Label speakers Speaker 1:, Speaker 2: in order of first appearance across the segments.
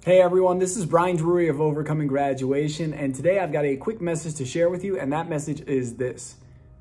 Speaker 1: Hey everyone, this is Brian Drury of Overcoming Graduation, and today I've got a quick message to share with you, and that message is this.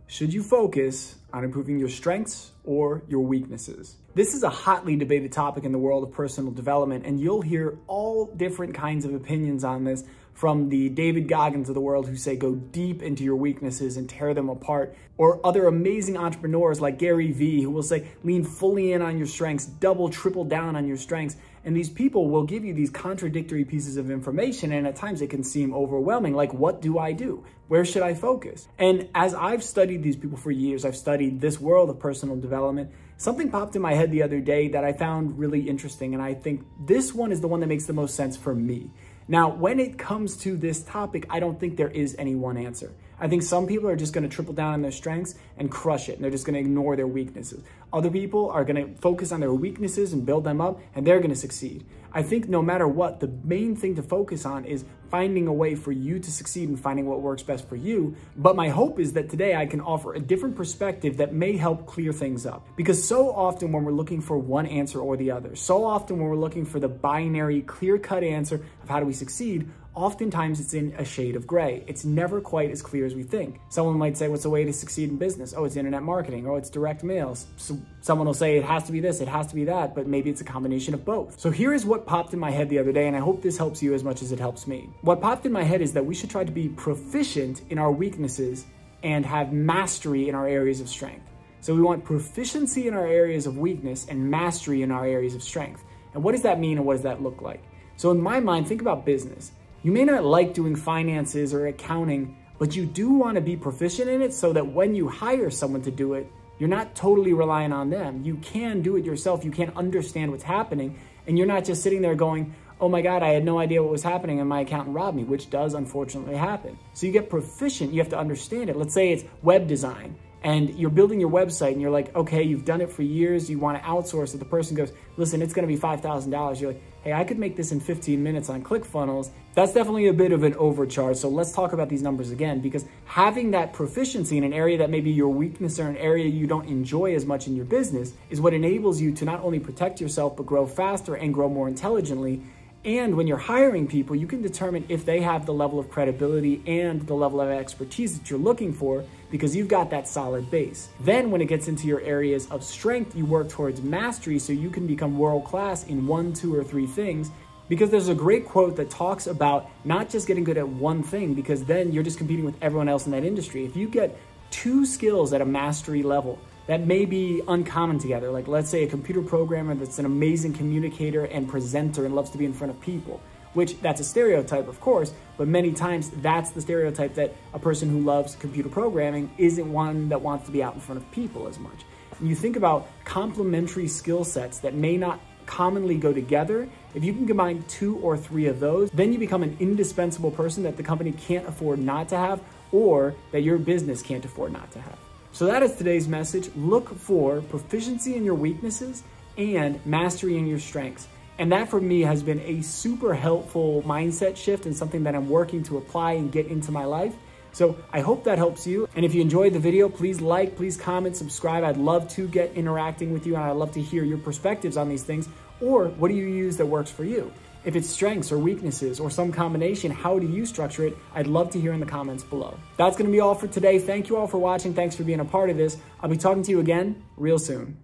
Speaker 1: Should you focus on improving your strengths or your weaknesses? This is a hotly debated topic in the world of personal development, and you'll hear all different kinds of opinions on this, from the David Goggins of the world who say go deep into your weaknesses and tear them apart, or other amazing entrepreneurs like Gary Vee who will say lean fully in on your strengths, double, triple down on your strengths. And these people will give you these contradictory pieces of information, and at times it can seem overwhelming. Like, what do I do? Where should I focus? And as I've studied these people for years, I've studied this world of personal development, something popped in my head the other day that I found really interesting, and I think this one is the one that makes the most sense for me. Now, when it comes to this topic, I don't think there is any one answer. I think some people are just going to triple down on their strengths and crush it, and they're just going to ignore their weaknesses. Other people are going to focus on their weaknesses and build them up, and they're going to succeed. I think no matter what, the main thing to focus on is finding a way for you to succeed and finding what works best for you. But my hope is that today I can offer a different perspective that may help clear things up. Because so often when we're looking for one answer or the other, so often when we're looking for the binary, clear-cut answer of how do we succeed, oftentimes it's in a shade of gray. It's never quite as clear as we think. Someone might say, what's the way to succeed in business? Oh, it's internet marketing. Oh, it's direct mails. So someone will say it has to be this, it has to be that, but maybe it's a combination of both. So here is what popped in my head the other day, and I hope this helps you as much as it helps me. What popped in my head is that we should try to be proficient in our weaknesses and have mastery in our areas of strength. So we want proficiency in our areas of weakness and mastery in our areas of strength. And what does that mean, and what does that look like? So in my mind, think about business. You may not like doing finances or accounting, but you do want to be proficient in it so that when you hire someone to do it, you're not totally relying on them. You can do it yourself. You can understand what's happening, and you're not just sitting there going, oh my God, I had no idea what was happening and my accountant robbed me, which does unfortunately happen. So you get proficient, you have to understand it. Let's say it's web design, and you're building your website and you're like, okay, you've done it for years, you want to outsource it. The person goes, listen, it's going to be $5,000. You're like, hey, I could make this in 15 minutes on ClickFunnels. That's definitely a bit of an overcharge. So let's talk about these numbers again, because having that proficiency in an area that may be your weakness or an area you don't enjoy as much in your business is what enables you to not only protect yourself, but grow faster and grow more intelligently. And when you're hiring people, you can determine if they have the level of credibility and the level of expertise that you're looking for, because you've got that solid base. Then when it gets into your areas of strength, you work towards mastery so you can become world-class in 1, 2, or 3 things. Because there's a great quote that talks about not just getting good at one thing, because then you're just competing with everyone else in that industry. If you get 2 skills at a mastery level that may be uncommon together, like let's say a computer programmer that's an amazing communicator and presenter and loves to be in front of people, which that's a stereotype, of course, but many times that's the stereotype, that a person who loves computer programming isn't one that wants to be out in front of people as much. And you think about complementary skill sets that may not commonly go together. If you can combine 2 or 3 of those, then you become an indispensable person that the company can't afford not to have, or that your business can't afford not to have. So that is today's message. Look for proficiency in your weaknesses and mastery in your strengths. And that for me has been a super helpful mindset shift and something that I'm working to apply and get into my life. So I hope that helps you. And if you enjoyed the video, please like, please comment, subscribe. I'd love to get interacting with you, and I'd love to hear your perspectives on these things. Or what do you use that works for you? If it's strengths or weaknesses or some combination, how do you structure it? I'd love to hear in the comments below. That's going to be all for today. Thank you all for watching. Thanks for being a part of this. I'll be talking to you again real soon.